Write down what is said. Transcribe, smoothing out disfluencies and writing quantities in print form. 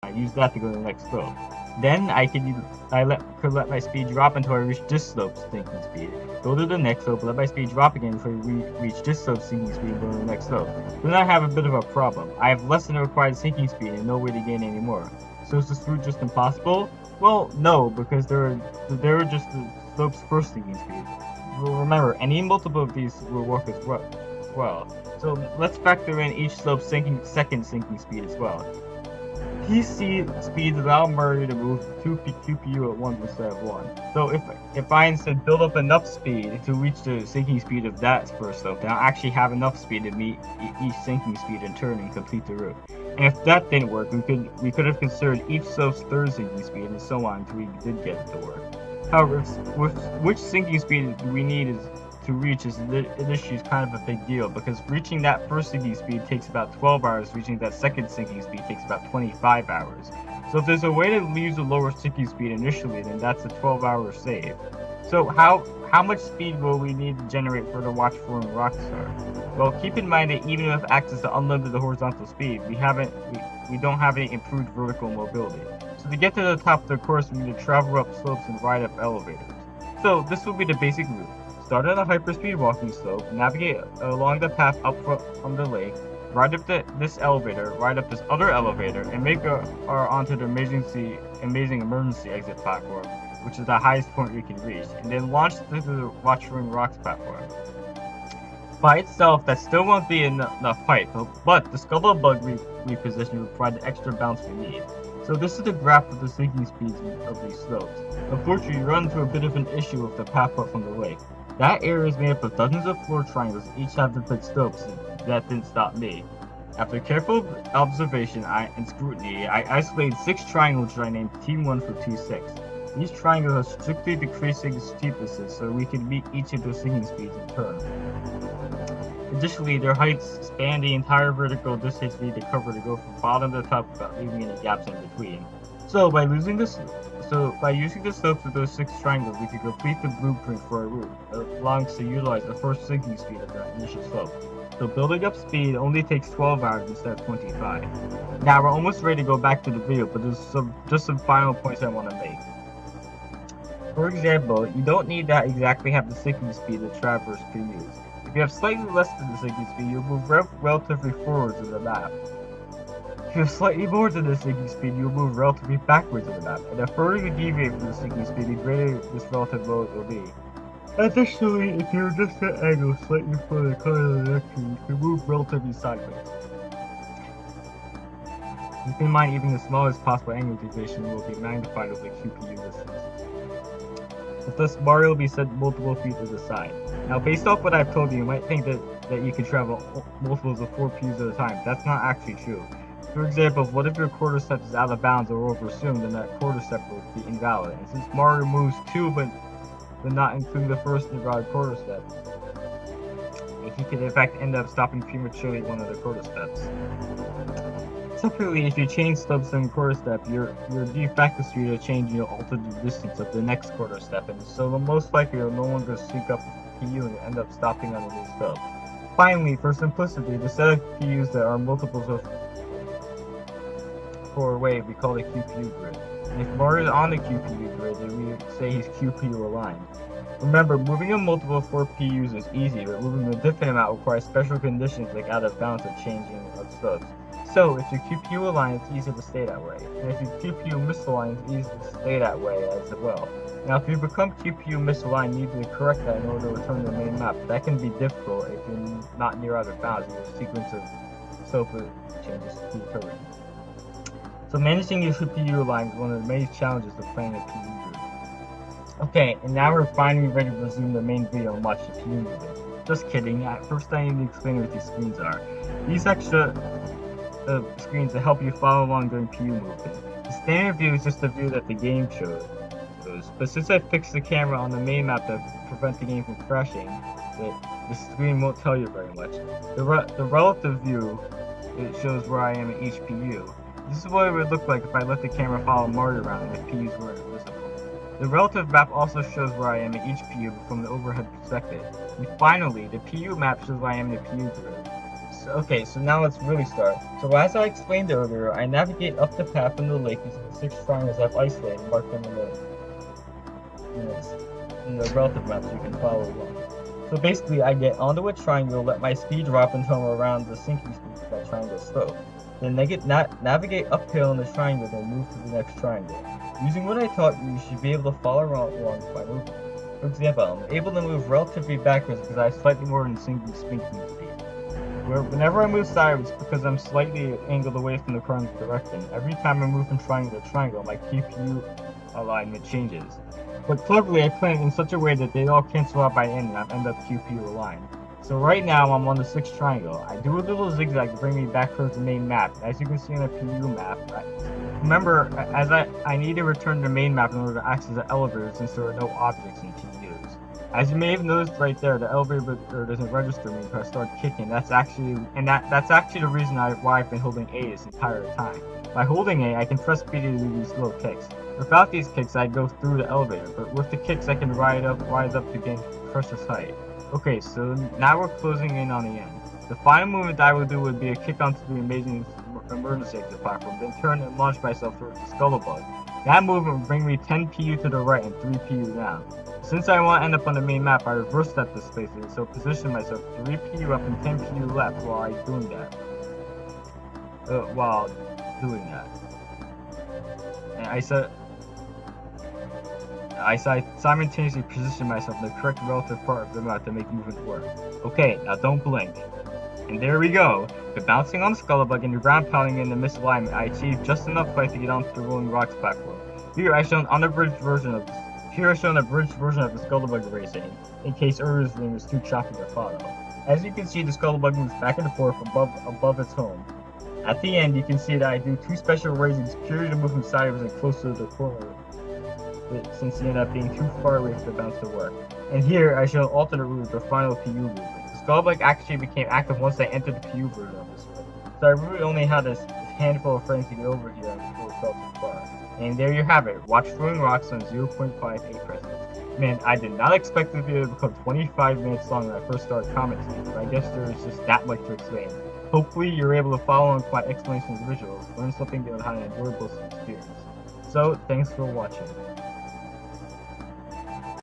I use that to go to the next slope. Then could let my speed drop until I reach this slope's sinking speed. Go to the next slope, let my speed drop again until I reach this slope's sinking speed, and go to the next slope. Then I have a bit of a problem. I have less than the required sinking speed and no way to gain any more. So is this route just impossible? Well, no, because there are just the slope's first sinking speed. Remember, any multiple of these will work as well. So let's factor in each slope's second sinking speed as well. PC speeds allow Mario to move 2 QPU at once instead of 1. So if I instead build up enough speed to reach the sinking speed of that first slope, then I'll actually have enough speed to meet each sinking speed in turn and complete the route. And if that didn't work, we could have considered each slope's third sinking speed and so on until we did get it to work. However, which sinking speed we need to reach is kind of a big deal, because reaching that first sinking speed takes about 12 hours, reaching that second sinking speed takes about 25 hours. So if there's a way to use a lower sinking speed initially, then that's a 12-hour save. So how much speed will we need to generate for the Watchful and Rockstar? Well, keep in mind that even with access to unlimited horizontal speed, we don't have any improved vertical mobility. So to get to the top of the course, we need to travel up slopes and ride up elevators. So this will be the basic route. Start on a hyperspeed walking slope, navigate along the path up from the lake, ride up this elevator, ride up this other elevator, and make onto the amazing emergency exit platform, which is the highest point we can reach, and then launch to the Watching Rocks platform. By itself, that still won't be enough height, but the Scuttle Bug reposition will provide the extra bounce we need. So this is the graph of the sinking speeds of these slopes. Unfortunately, you run into a bit of an issue with the path up from the lake. That area is made up of dozens of floor triangles, each have different slopes, and that didn't stop me. After careful observation and scrutiny, I isolated 6 triangles which I named Team 1 through Team 6. These triangles are strictly decreasing steepnesses, so we can meet each of their sinking speeds in turn. Additionally, their heights span the entire vertical distance we need to cover to go from bottom to top without leaving any gaps in between. So by using the slopes of those 6 triangles, we can complete the blueprint for our route, allowing us to utilize the first sinking speed of that initial slope. So building up speed only takes 12 hours instead of 25. Now we're almost ready to go back to the video, but there's just some final points I want to make. For example, you don't need to exactly have the sinking speed the traverse can use. If you have slightly less than the sinking speed, you'll move relatively forwards in the map. If you have slightly more than the sinking speed, you'll move relatively backwards in the map, and the further you deviate from the sinking speed, the greater this relative load will be. Additionally, if you're just at angle slightly further the direction, you can move relatively sideways. Keep in mind, even the smallest possible angle deviation will be magnified over the QPU distance. With this, Mario will be sent multiple feet to the side. Now, based off what I've told you, you might think that you can travel multiples of 4 PUs at a time. That's not actually true. For example, if one of your quarter steps is out of bounds or overassumed, then that quarter step will be invalid. And since Mario moves 2 but not include the first invalid quarter step, he could in fact end up stopping prematurely at one of the quarter steps. Separately, if you change slopes in quarter step, your de facto speed will change and you'll alter the distance of the next quarter step, and so most likely you'll no longer sync up with PU and end up stopping on the new slope. Finally, for simplicity, the set of PUs that are multiples of 4 away we call the QPU grid. And if Mario's on the QPU grid, then we say he's QPU aligned. Remember, moving a multiple of 4 PUs is easy, but moving a different amount requires special conditions like out of bounds or changing of slopes. So, if your QPU aligned, it's easy to stay that way. And if your QPU misaligned, it's easy to stay that way as well. Now, if you become QPU misaligned, you need to correct that in order to return to the main map. That can be difficult if you're not near out of bounds, and your sequence of slope changes keep occurring. So managing your QPU aligned is one of the main challenges of playing a PU group. Okay, and now we're finally ready to resume the main video and watch the PU movement. Just kidding, first I need to explain what these screens are. These extra screens to help you follow along during PU movement. The standard view is just the view that the game shows. But since I fixed the camera on the main map to prevent the game from crashing, the screen won't tell you very much. The relative view, it shows where I am in each PU. This is what it would look like if I let the camera follow Mario around and the PUs were invisible. The relative map also shows where I am in each PU from the overhead perspective. And finally, the PU map shows where I am in the PU grid. Okay, so now let's really start. So as I explained earlier, I navigate up the path in the lake using the 6 triangles I've isolated and marked them in the relative map so you can follow along. So basically, I get onto a triangle, let my speed drop until I'm around the sinking speed of that triangle slope. Then navigate uphill in the triangle, then move to the next triangle. Using what I taught you, you should be able to follow along by moving. For example, I'm able to move relatively backwards because I have slightly more than sinking speed. Whenever I move sideways, because I'm slightly angled away from the current direction, every time I move from triangle to triangle, my QPU alignment changes. But cleverly, I plan it in such a way that they all cancel out by end and I end up QPU aligned. So right now, I'm on the 6th triangle. I do a little zigzag to bring me back towards the main map. As you can see on the PU map, remember, as I need to return to the main map in order to access the elevator since there are no objects in PUs. As you may have noticed right there, the elevator doesn't register me until I start kicking. That's actually the reason why I've been holding A this entire time. By holding A, I can press B to do these little kicks. Without these kicks, I'd go through the elevator, but with the kicks, I can rise up to gain precious height. Okay, so now we're closing in on the end. The final movement I would do would be a kick onto the amazing emergency exit platform, then turn and launch myself towards the Scuttlebutt. That movement would bring me 10 PU to the right and 3 PU down. Since I want to end up on the main map, I reverse step this spacing, so position myself 3 PU up and 10 PU left while doing that. And I simultaneously position myself in the correct relative part of the map to make movement work. Okay, now don't blink. And there we go. The bouncing on the Scuttlebutt and the ground pounding in the misalignment, I achieved just enough height to get onto the rolling rocks platform. Here I show an unabridged version of the Scuttlebutt racing, in case Ur's ring was too choppy to follow. As you can see, the Scuttlebutt moves back and forth above its home. At the end, you can see that I do 2 special raisings purely to move him sideways and closer to the corner, since he ended up being too far away for the bounce to work. And here, I show an alternate route, the final PU movement. The Scuttlebutt actually became active once I entered the PU version of this route, so I really only had a handful of frames to get over here before it fell too far. And there you have it, watch Throwing Rocks on 0.58 presents. Man, I did not expect this video to become 25 minutes long when I first started commenting, but I guess there is just that much to explain. Hopefully you're able to follow on my explanations and visuals, learn something new and how to enjoy both experience. So, thanks for watching.